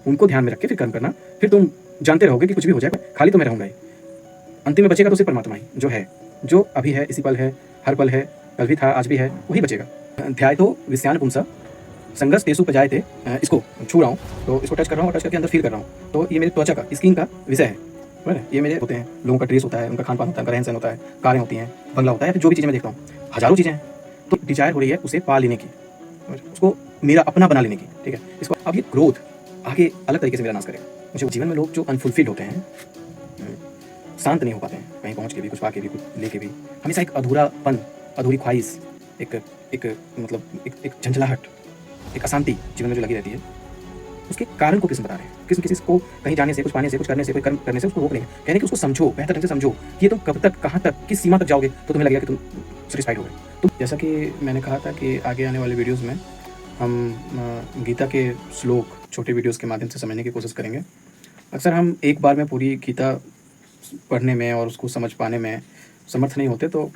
उनको ध्यान में रख के फिर कर्म करना। फिर तुम जानते रहोगे कि कुछ भी हो जाए खाली तो मैं रहूँगा ही। अंतिम में बचेगा तो सिर्फ परमात्मा ही जो है, जो अभी है, इसी पल है, हर पल है, कल भी था, आज भी है, वही बचेगा। ध्यायतो विषयान पुंसा संगस तेसु उपजायते। इसको छू रहा हूँ तो इसको टच कर रहा हूँ और टच करके अंदर फील कर रहा हूँ, तो ये मेरे त्वचा का, स्किन का विषय है। समझ रहे? ये मेरे होते हैं, लोगों का ड्रेस होता है, उनका खान पान होता है, उनका रहन सहन होता है, कारें होती हैं, बंगला होता है, फिर जो भी चीज़ें मैं देखता हूँ, हज़ारों चीज़ें हैं। तो डिजायर हो रही है उसे पा लेने की, उसको मेरा अपना बना लेने की। ठीक है, इसको अब ये ग्रोथ आगे अलग तरीके से मेरा नाश करेगा। मुझे जीवन में लोग जो अनफुलफिल्ड होते हैं, शांत नहीं हो पाते हैं, कहीं पहुँच के भी, कुछ पा के भी, कुछ लेके भी, हमेशा एक अधूरापन, अधूरी ख्वाहिश, एक एक मतलब एक झंझलाहट, एक अशांति जीवन में जो लगी रहती है, उसके कारण को कृष्ण बता रहे हैं। कृष्ण किसी को कहीं जाने से, कुछ पाने से, कुछ करने से, कोई कर्म करने से उसको रोक नहीं है। कह रहे हैं कि उसको समझो, बेहतर ढंग से समझो कि ये तुम कब तक, कहाँ तक, किस सीमा तक जाओगे तो तुम्हें लगेगा कि तुम सेटिस्फाइड हो गए। तो जैसा कि मैंने कहा था कि आगे आने वाले वीडियोज़ में हम गीता के श्लोक छोटे वीडियोज़ के माध्यम से समझने की कोशिश करेंगे। अक्सर हम एक बार में पूरी गीता पढ़ने में और उसको समझ पाने में समर्थ नहीं होते, तो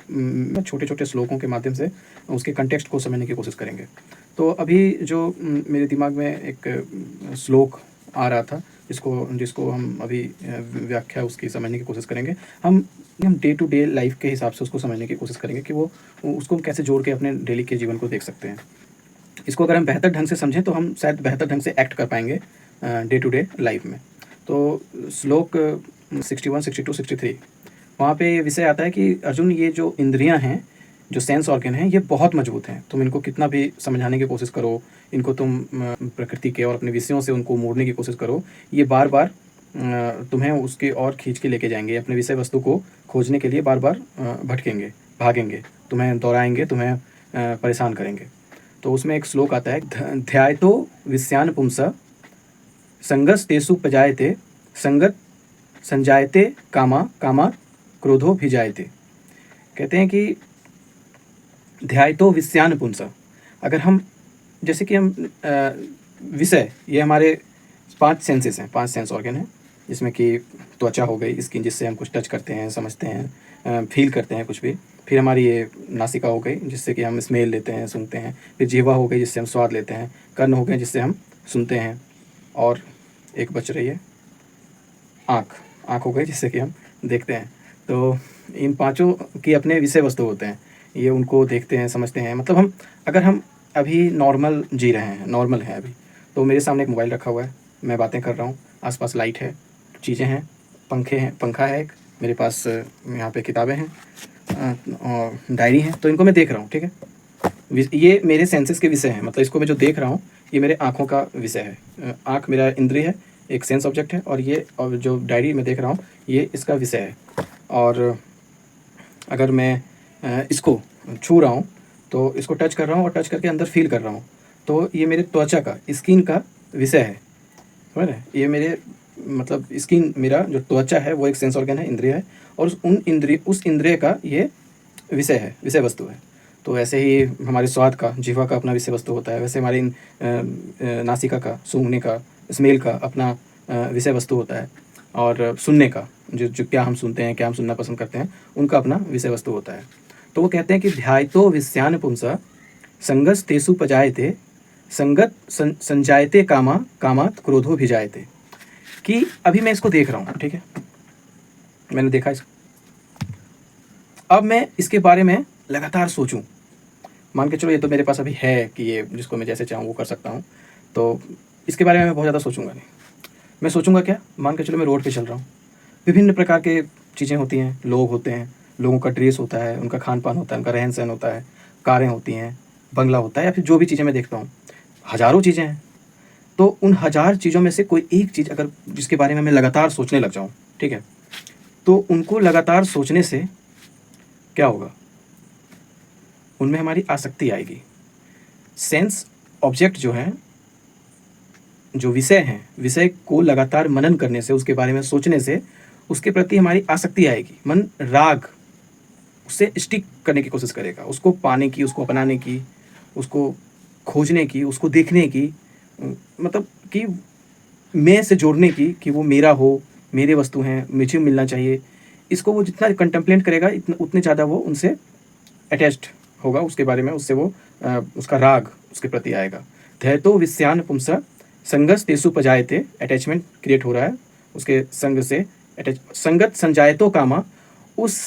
छोटे छोटे श्लोकों के माध्यम से उसके कंटेक्स्ट को समझने की कोशिश करेंगे। तो अभी जो मेरे दिमाग में एक श्लोक आ रहा था, जिसको हम अभी व्याख्या उसकी समझने की कोशिश करेंगे। हम डे टू डे लाइफ के हिसाब से उसको समझने की कोशिश करेंगे कि वो उसको कैसे जोड़ के अपने डेली के जीवन को देख सकते हैं। इसको अगर हम बेहतर ढंग से समझें तो हम शायद बेहतर ढंग से एक्ट कर पाएंगे डे टू डे लाइफ में। तो श्लोक 61, 62, 63 वहाँ पे विषय आता है कि अर्जुन, ये जो इंद्रियां हैं, जो सेंस ऑर्गन हैं, ये बहुत मजबूत हैं। तुम इनको कितना भी समझाने की कोशिश करो, इनको तुम प्रकृति के और अपने विषयों से उनको मोड़ने की कोशिश करो, ये बार बार तुम्हें उसके और खींच के लेके जाएंगे, अपने विषय वस्तु को खोजने के लिए बार बार भटकेंगे, भागेंगे, तुम्हें दौड़ाएंगे, तुम्हें परेशान करेंगे। तो उसमें एक श्लोक आता है, ध्यायतो विषयान पुंसा संगस तेसु पजायते संगत संजायते कामा कामा क्रोधो भी जायते। कहते हैं कि ध्यायतो विषयान पुंसा, अगर हम, जैसे कि हम विषय, ये हमारे 5 सेंसेस हैं, 5 सेंस ऑर्गन हैं, जिसमें कि त्वचा हो गई, स्किन, जिससे हम कुछ टच करते हैं, समझते हैं, फील करते हैं कुछ भी। फिर हमारी ये नासिका हो गई, जिससे कि हम स्मेल लेते हैं, सुनते हैं। फिर जीवा हो गई, जिससे हम स्वाद लेते हैं। कर्ण हो गए, जिससे हम सुनते हैं। और एक बच रही है, आँख हो गई, जिससे कि हम देखते हैं। तो इन पांचों की अपने विषय वस्तु होते हैं, ये उनको देखते हैं, समझते हैं। मतलब अगर हम अभी नॉर्मल जी रहे हैं, नॉर्मल है अभी, तो मेरे सामने एक मोबाइल रखा हुआ है, मैं बातें कर रहा हूँ, आसपास लाइट है, चीज़ें हैं, पंखा है एक, मेरे पास यहाँ पे किताबें हैं और डायरी है, तो इनको मैं देख रहा हूँ। ठीक है, ये मेरे सेंसेस के विषय हैं। मतलब इसको मैं जो देख रहा हूँ, ये मेरे आँखों का विषय है। आँख मेरा इंद्रिय है, एक सेंस ऑब्जेक्ट है, और ये और जो डायरी में देख रहा हूँ, ये इसका विषय है। और अगर मैं इसको छू रहा हूँ तो इसको टच कर रहा हूँ और टच करके अंदर फील कर रहा हूँ, तो ये मेरे त्वचा का, स्किन का विषय है। समझ रहे? ये मेरे मतलब स्किन, मेरा जो त्वचा है वो एक सेंस ऑर्गन है, इंद्रिय है, और उस इंद्रिय का ये विषय है, विषय वस्तु है। तो ऐसे ही हमारे स्वाद का, जीवा का अपना विषय वस्तु होता है, वैसे हमारी नासिका का, सूंघने का, स्मेल का अपना विषय वस्तु होता है। और सुनने का, जो क्या हम सुनते हैं, क्या हम सुनना पसंद करते हैं, उनका अपना विषय वस्तु होता है। तो वो कहते हैं कि ध्यायतो विषयान पुंसा संगस तेसु पजायते संगत संजायते कामा कामात क्रोधो भी जायते। कि अभी मैं इसको देख रहा हूँ, ठीक है, मैंने देखा इसको, अब मैं इसके बारे में लगातार सोचूं। मान के चलो ये तो मेरे पास अभी है कि ये जिसको मैं जैसे चाहूँ वो कर सकता हूँ, तो इसके बारे में मैं बहुत ज़्यादा सोचूंगा नहीं। मैं सोचूंगा क्या, मान के चलो मैं रोड पे चल रहा हूँ, विभिन्न प्रकार के चीज़ें होती हैं, लोग होते हैं, लोगों का ड्रेस होता है, उनका खान पान होता है, उनका रहन सहन होता है, कारें होती हैं, बंगला होता है, या फिर जो भी चीज़ें मैं देखता हूँ, हज़ारों चीज़ें हैं। तो उन 1000 चीज़ों में से कोई एक चीज़ अगर जिसके बारे में मैं लगातार सोचने लग जाऊँ, ठीक है, तो उनको लगातार सोचने से क्या होगा, उनमें हमारी आसक्ति आएगी। सेंस ऑब्जेक्ट जो है, जो विषय हैं, विषय को लगातार मनन करने से, उसके बारे में सोचने से उसके प्रति हमारी आसक्ति आएगी। मन राग, उससे स्टिक करने की कोशिश करेगा, उसको पाने की, उसको अपनाने की, उसको खोजने की, उसको देखने की, मतलब कि मैं से जोड़ने की, कि वो मेरा हो, मेरे वस्तु हैं, मुझे मिलना चाहिए। इसको वो जितना कंटेम्पलेट करेगा, उतने ज़्यादा वो उनसे अटैच्ड होगा, उसके बारे में, उससे वो उसका राग उसके प्रति आएगा। ध्येतो विषयान पुंसा संगस तेसु पजायते, अटैचमेंट क्रिएट हो रहा है उसके संग से, संगत संजायतो कामा, उस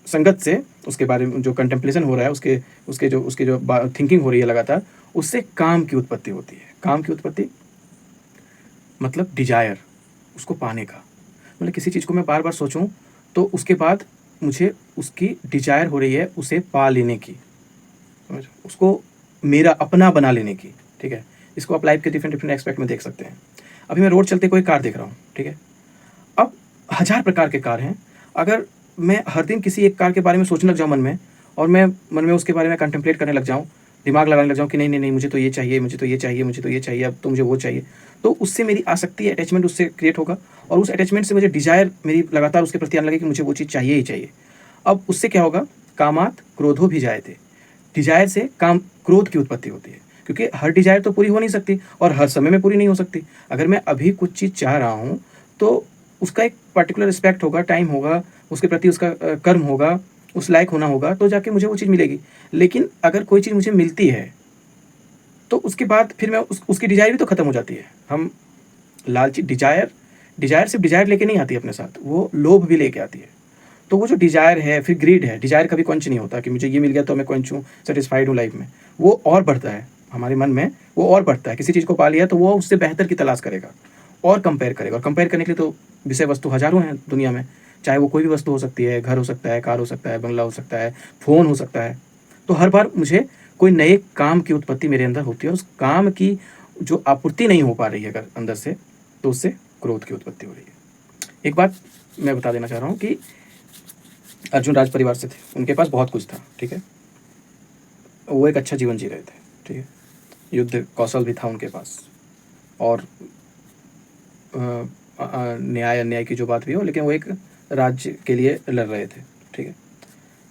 संगत से, उसके बारे में जो कंटेम्पलेशन हो रहा है, उसके जो थिंकिंग हो रही है लगातार, उससे काम की उत्पत्ति होती है। काम की उत्पत्ति मतलब डिजायर, उसको पाने का, मतलब किसी चीज़ को मैं बार बार सोचूं तो उसके बाद मुझे उसकी डिजायर हो रही है उसे पा लेने की, उसको मेरा अपना बना लेने की। ठीक है, इसको आप लाइफ के डिफरेंट डिफरेंट एस्पेक्ट में देख सकते हैं। अभी मैं रोड चलते कोई कार देख रहा हूँ, ठीक है, अब 1000 प्रकार के कार हैं। अगर मैं हर दिन किसी एक कार के बारे में सोचने लग जाऊँ मन में, और मैं मन में उसके बारे में कंटेम्पलेट करने लग जाऊँ, दिमाग लगाने लग जाऊँ कि नहीं नहीं नहीं, मुझे तो ये चाहिए, मुझे तो ये चाहिए, मुझे तो ये चाहिए, अब तो मुझे वो चाहिए, तो उससे मेरी आसक्ति, अटैचमेंट उससे क्रिएट होगा, और उस अटैचमेंट से मुझे डिजायर मेरी लगातार उसके प्रति आने लगे कि मुझे वो चीज़ चाहिए ही चाहिए। अब उससे क्या होगा, कामात क्रोधो भी जायते, डिजायर से काम क्रोध की उत्पत्ति होती है, क्योंकि हर डिजायर तो पूरी हो नहीं सकती और हर समय में पूरी नहीं हो सकती। अगर मैं अभी कुछ चीज़ चाह रहा हूँ तो उसका एक पर्टिकुलर रिस्पेक्ट होगा, टाइम होगा, उसके प्रति उसका कर्म होगा, उस लायक होना होगा, तो जाके मुझे वो चीज़ मिलेगी। लेकिन अगर कोई चीज़ मुझे मिलती है तो उसके बाद फिर मैं उसकी डिजायर भी तो ख़त्म हो जाती है। हम लालची, डिजायर सिर्फ डिजायर लेके नहीं आती अपने साथ, वो लोभ भी लेके आती है। तो वो जो डिजायर है, फिर ग्रीड है, डिजायर कभी क्वंच नहीं होता कि मुझे ये मिल गया तो मैं क्वंच हूँ, सेटिस्फाइड हूँ लाइफ में, वो और बढ़ता है हमारे मन में, वो और बढ़ता है। किसी चीज़ को पा लिया तो वो उससे बेहतर की तलाश करेगा और कंपेयर करेगा, और कंपेयर करने के लिए तो विषय वस्तु हज़ारों हैं दुनिया में, चाहे वो कोई भी वस्तु हो सकती है, घर हो सकता है, कार हो सकता है, बंगला हो सकता है, फ़ोन हो सकता है। तो हर बार मुझे कोई नए काम की उत्पत्ति मेरे अंदर होती है, और उस काम की जो आपूर्ति नहीं हो पा रही है अगर अंदर से, तो उससे क्रोध की उत्पत्ति हो रही है। एक बात मैं बता देना चाह रहा हूँ कि अर्जुन राज परिवार से थे, उनके पास बहुत कुछ था, ठीक है, वो एक अच्छा जीवन जी रहे थे, ठीक है, युद्ध कौशल भी था उनके पास, और न्याय अन्याय की जो बात भी हो, लेकिन वो एक राज्य के लिए लड़ रहे थे, ठीक है।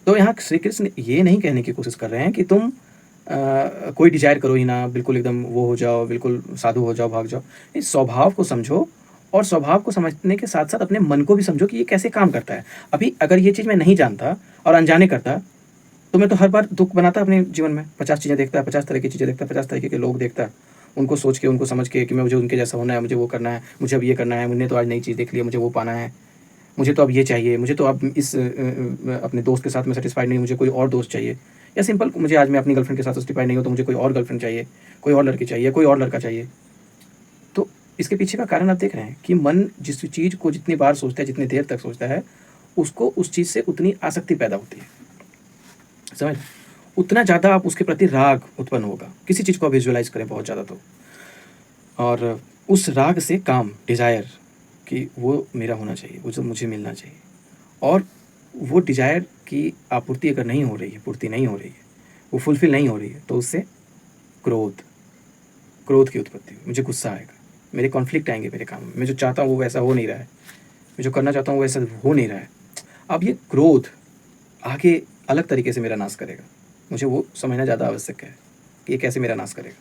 तो यहाँ श्री कृष्ण ये नहीं कहने की कोशिश कर रहे हैं कि तुम कोई डिजायर करो ही ना, बिल्कुल एकदम वो हो जाओ, बिल्कुल साधु हो जाओ, भाग जाओ। इस स्वभाव को समझो, और स्वभाव को समझने के साथ साथ अपने मन को भी समझो कि ये कैसे काम करता है। अभी अगर ये चीज़ मैं नहीं जानता और अनजाने करता, तो मैं तो हर बार दुख बनाता अपने जीवन में, 50 चीज़ें देखता, 50 तरह की चीज़ें देखता, 50 तरीके के लोग देखता, उनको सोच के, उनको समझ के कि मैं, मुझे उनके जैसा होना है, मुझे वो करना है, मुझे अब ये करना है, मैंने तो आज नई चीज़ देख ली है, मुझे वो पाना है, मुझे तो अब ये चाहिए, मुझे तो अब इस अपने दोस्त के साथ मैं सेटिस्फाइड नहीं, मुझे कोई और दोस्त चाहिए, या सिंपल मुझे आज मैं अपनी गर्लफ्रेंड के साथ सेटिस्फाइड नहीं हूँ तो मुझे कोई और गर्लफ्रेंड चाहिए, कोई और लड़की चाहिए, कोई और लड़का चाहिए। तो इसके पीछे का कारण आप देख रहे हैं कि मन जिस चीज़ को जितनी बार सोचता है, जितनी देर तक सोचता है, उसको उस चीज़ से उतनी आसक्ति पैदा होती है, समझ, उतना ज़्यादा आप उसके प्रति राग उत्पन्न होगा। किसी चीज़ को आप विजुअलाइज करें बहुत ज़्यादा तो, और उस राग से काम, डिज़ायर कि वो मेरा होना चाहिए, वो जो मुझे मिलना चाहिए, और वो डिज़ायर की आपूर्ति अगर नहीं हो रही है, पूर्ति नहीं हो रही है, वो फुलफ़िल नहीं हो रही है, तो उससे क्रोध की उत्पत्ति, मुझे गुस्सा आएगा, मेरे कॉन्फ्लिक्ट आएंगे मेरे काम में, मैं जो चाहता हूँ वो वैसा हो नहीं रहा है, मैं जो करना चाहता हूँ वैसा हो नहीं रहा है। अब ये क्रोध आगे अलग तरीके से मेरा नाश करेगा, मुझे वो समझना ज़्यादा आवश्यक है कि ये कैसे मेरा नाश करेगा।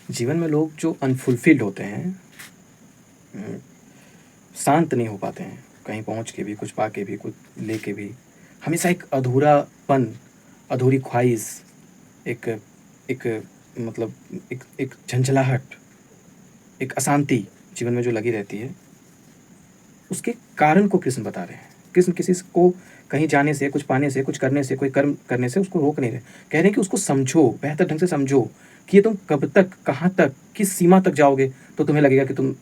जीवन में लोग जो अनफुलफिल्ड होते हैं, शांत नहीं हो पाते हैं, कहीं पहुंच के भी, कुछ पा के भी, कुछ ले के भी, हमेशा एक अधूरापन, अधूरी ख्वाहिश, एक एक मतलब एक झंझलाहट, एक अशांति जीवन में जो लगी रहती है, उसके कारण को कृष्ण बता रहे हैं। कृष्ण किसी को कहीं जाने से, कुछ पाने से, कुछ करने से, कोई कर्म करने से उसको रोक नहीं रहे, कह रहे हैं कि उसको समझो, बेहतर ढंग से समझो कि ये तुम कब तक, कहाँ तक, किस सीमा तक जाओगे तो तुम्हें लगेगा कि तुम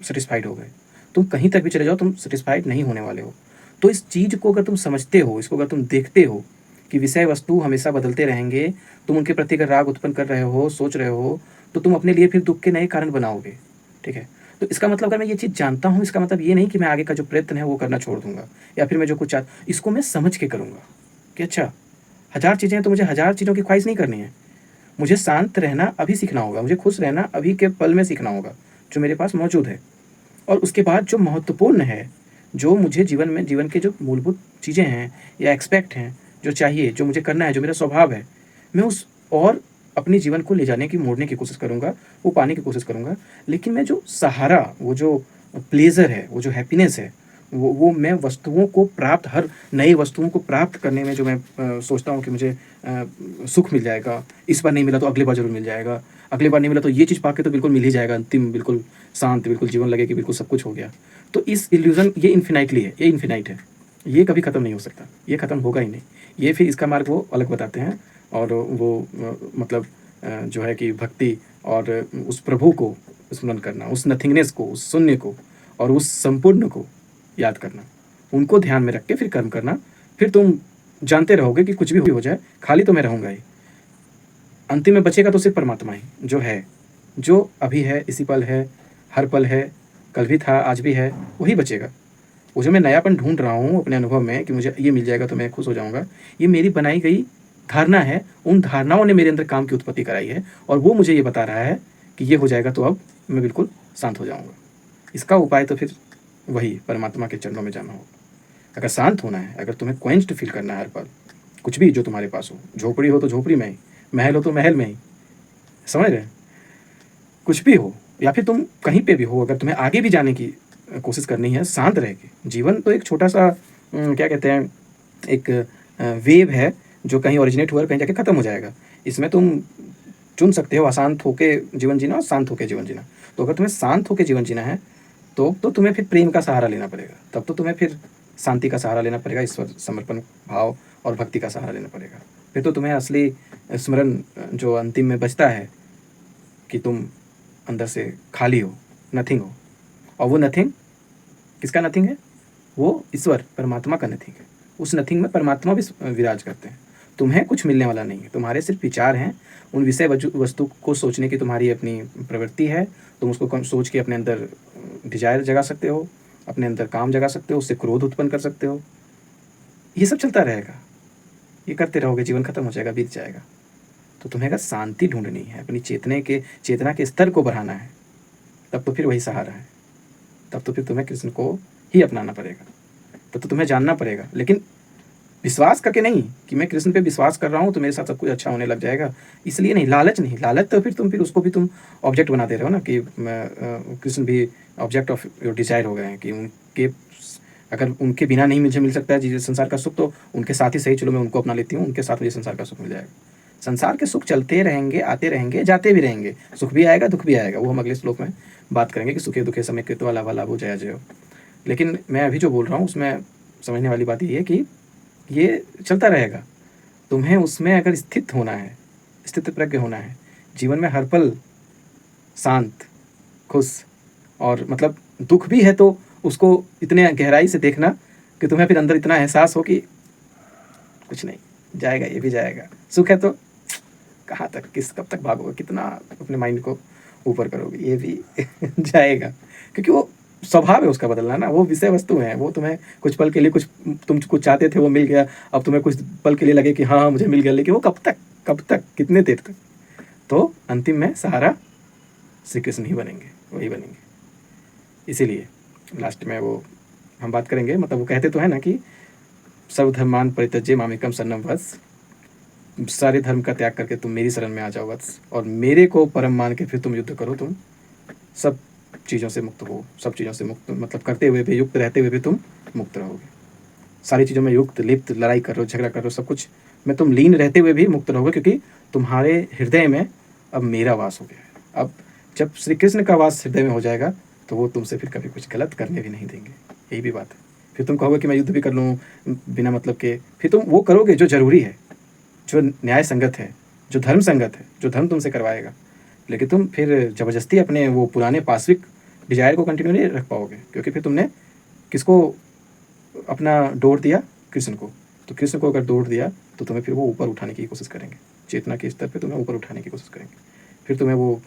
सेटिस्फाइड हो गए। तुम कहीं तक भी चले जाओ, तुम सेटिस्फाइड नहीं होने वाले हो। तो इस चीज़ को अगर तुम समझते हो, इसको अगर तुम देखते हो कि विषय वस्तु हमेशा बदलते रहेंगे, तुम उनके प्रति अगर राग उत्पन्न कर रहे हो, सोच रहे हो, तो तुम अपने लिए फिर दुख के नए कारण बनाओगे, ठीक है। तो इसका मतलब अगर मैं ये चीज़ जानता हूँ, इसका मतलब ये नहीं कि मैं आगे का जो प्रयत्न है वो करना छोड़ दूंगा, या फिर मैं जो कुछ इसको मैं समझ के करूँगा कि अच्छा 1000 चीज़ें हैं तो मुझे 1000 चीज़ों की ख्वाहिश नहीं करनी है, मुझे शांत रहना अभी सीखना होगा, मुझे खुश रहना अभी के पल में सीखना होगा जो मेरे पास मौजूद है। और उसके बाद जो महत्वपूर्ण है, जो मुझे जीवन में, जीवन के जो मूलभूत चीज़ें हैं या एक्सपेक्ट हैं, जो चाहिए, जो मुझे करना है, जो मेरा स्वभाव है, मैं उस और अपने जीवन को ले जाने की, मोड़ने की कोशिश करूँगा, वो पाने की कोशिश करूँगा। लेकिन मैं जो सहारा, वो जो प्लेज़र है, वो जो हैप्पीनेस है, वो मैं वस्तुओं को प्राप्त, हर नई वस्तुओं को प्राप्त करने में जो मैं सोचता हूँ कि मुझे सुख मिल जाएगा, इस बार नहीं मिला तो अगली बार ज़रूर मिल जाएगा, अगली बार नहीं मिला तो ये चीज़ पाके तो बिल्कुल मिल ही जाएगा, अंतिम बिल्कुल शांत, बिल्कुल जीवन लगे कि बिल्कुल सब कुछ हो गया। तो इस इल्यूज़न ये इन्फिनाइटली है, ये इन्फिनाइट है, ये कभी ख़त्म नहीं हो सकता, ये ख़त्म होगा ही नहीं। ये फिर इसका मार्ग वो अलग बताते हैं और वो मतलब जो है कि भक्ति और उस प्रभु को स्मरण करना, उस नथिंगनेस को, उस शून्य को और उस संपूर्ण को याद करना, उनको ध्यान में रख के फिर कर्म करना। फिर तुम जानते रहोगे कि कुछ भी हो जाए, खाली तो मैं रहूँगा ही। अंतिम में बचेगा तो सिर्फ परमात्मा ही, जो है, जो अभी है, इसी पल है, हर पल है, कल भी था, आज भी है, वही बचेगा। वो जो मैं नयापन ढूँढ रहा हूँ अपने अनुभव में कि मुझे ये मिल जाएगा तो मैं खुश हो जाऊँगा, ये मेरी बनाई गई धारणा है। उन धारणाओं ने मेरे अंदर काम की उत्पत्ति कराई है और वो मुझे ये बता रहा है कि ये हो जाएगा तो अब मैं बिल्कुल शांत हो जाऊँगा। इसका उपाय तो फिर वही परमात्मा के चरणों में जाना होगा। अगर शांत होना है, अगर तुम्हें क्वेंच्ड फील करना है हर पल, कुछ भी जो तुम्हारे पास हो, झोपड़ी हो तो झोपड़ी में ही, महल हो तो महल में ही, समझ रहे हैं? कुछ भी हो या फिर तुम कहीं पे भी हो, अगर तुम्हें आगे भी जाने की कोशिश करनी है शांत रह के। जीवन तो एक छोटा-सा क्या कहते हैं, एक वेव है जो कहीं ओरिजिनेट हुआ और कहीं जाके ख़त्म हो जाएगा। इसमें तुम चुन सकते हो अशांत होके जीवन जीना और शांत होके जीवन जीना। तो अगर तुम्हें शांत होके जीवन जीना है तो तुम्हें फिर प्रेम का सहारा लेना पड़ेगा। तब तो तुम्हें फिर शांति का सहारा लेना पड़ेगा, ईश्वर समर्पण भाव और भक्ति का सहारा लेना पड़ेगा। फिर तो तुम्हें असली स्मरण जो अंतिम में बचता है कि तुम अंदर से खाली हो, नथिंग हो। और वो नथिंग किसका नथिंग है? वो ईश्वर परमात्मा का नथिंग है। उस नथिंग में परमात्मा भी विराज करते हैं। तुम्हें कुछ मिलने वाला नहीं है, तुम्हारे सिर्फ विचार हैं। उन विषय वस्तु को सोचने की तुम्हारी अपनी प्रवृत्ति है। तुम उसको सोच के अपने अंदर डिजायर जगा सकते हो, अपने अंदर काम जगा सकते हो, उससे क्रोध उत्पन्न कर सकते हो। ये सब चलता रहेगा, ये करते रहोगे, जीवन खत्म हो जाएगा, बीत जाएगा। तो तुम्हें अगर शांति ढूंढनी है, अपनी चेतना के स्तर को बढ़ाना है, तब तो फिर वही सहारा है। तब तो फिर तुम्हें कृष्ण को ही अपनाना पड़ेगा, तब तो तुम्हें जानना पड़ेगा। लेकिन विश्वास करके नहीं कि मैं कृष्ण पे विश्वास कर रहा हूँ तो मेरे साथ सब कुछ अच्छा होने लग जाएगा, इसलिए नहीं। लालच नहीं, लालच तो फिर उसको भी तुम ऑब्जेक्ट बना दे रहे हो ना कि कृष्ण भी ऑब्जेक्ट ऑफ योर डिजायर हो गए हैं कि उनके, अगर उनके बिना नहीं मुझे मिल सकता है जी संसार का सुख, तो उनके साथ ही सही, चलो मैं उनको अपना लेती हूँ, उनके साथ मुझे संसार का सुख मिल जाएगा। संसार के सुख चलते रहेंगे, आते रहेंगे, जाते भी रहेंगे, सुख भी आएगा, दुख भी आएगा। वो हम अगले श्लोक में बात करेंगे कि सुखे दुखे समय कृत्वा लाभा लाभो जया जयो। लेकिन मैं अभी जो बोल रहा हूँ उसमें समझने वाली बात ये है कि ये चलता रहेगा। तुम्हें उसमें अगर स्थित होना है, स्थित प्रज्ञ होना है, जीवन में हर पल शांत, खुश, और मतलब दुख भी है तो उसको इतने गहराई से देखना कि तुम्हें फिर अंदर इतना एहसास हो कि कुछ नहीं, जाएगा, ये भी जाएगा। सुख है तो कहाँ तक, कब तक भागोगे, कितना अपने माइंड को ऊपर करोगे, ये भी जाएगा। क्योंकि वो स्वभाव है उसका बदलना ना, वो विषय वस्तु है। वो तुम्हें कुछ पल के लिए तुम कुछ चाहते थे वो मिल गया, अब तुम्हें कुछ पल के लिए लगे कि हाँ मुझे मिल गया, लेकिन वो कब तक, कितने देर तक? तो अंतिम में सहारा श्री कृष्ण ही बनेंगे, वही बनेंगे। इसीलिए लास्ट में वो हम बात करेंगे, मतलब वो कहते तो है ना कि सर्वधर्मान परित्यज्य मामेकम शरणम वत्स, सारे धर्म का त्याग करके तुम मेरी शरण में आ जाओ वत्स, और मेरे को परम मान के फिर तुम युद्ध करो, तुम सब चीज़ों से मुक्त हो। सब चीज़ों से मुक्त मतलब करते हुए भी, युक्त रहते हुए भी तुम मुक्त रहोगे। सारी चीज़ों में युक्त, लिप्त, लड़ाई कर रहे हो, झगड़ा कर रहे हो, सब कुछ में तुम लीन रहते हुए भी मुक्त रहोगे, क्योंकि तुम्हारे हृदय में अब मेरा वास हो गया है। अब जब श्री कृष्ण का वास हृदय में हो जाएगा तो वो तुमसे फिर कभी कुछ गलत करने भी नहीं देंगे। यही भी बात है। फिर तुम कहोगे कि मैं युद्ध भी कर लूँ बिना मतलब के, फिर तुम वो करोगे जो जरूरी है, जो न्याय संगत है, जो धर्म संगत है, जो धर्म तुमसे करवाएगा। लेकिन तुम फिर ज़बरदस्ती अपने वो पुराने पाश्विक डिजायर को कंटिन्यू नहीं रख पाओगे, क्योंकि फिर तुमने किसको अपना डोर दिया? कृष्ण को। तो कृष्ण को अगर डोर दिया तो तुम्हें फिर वो ऊपर उठाने की कोशिश करेंगे, चेतना के स्तर पे तुम्हें ऊपर उठाने की कोशिश करेंगे। फिर तुम्हें वो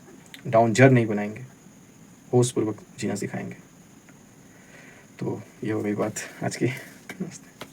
डाउनजर नहीं बनाएंगे, होशपूर्वक जीना सिखाएंगे। तो ये हो गई बात आज की। नमस्ते।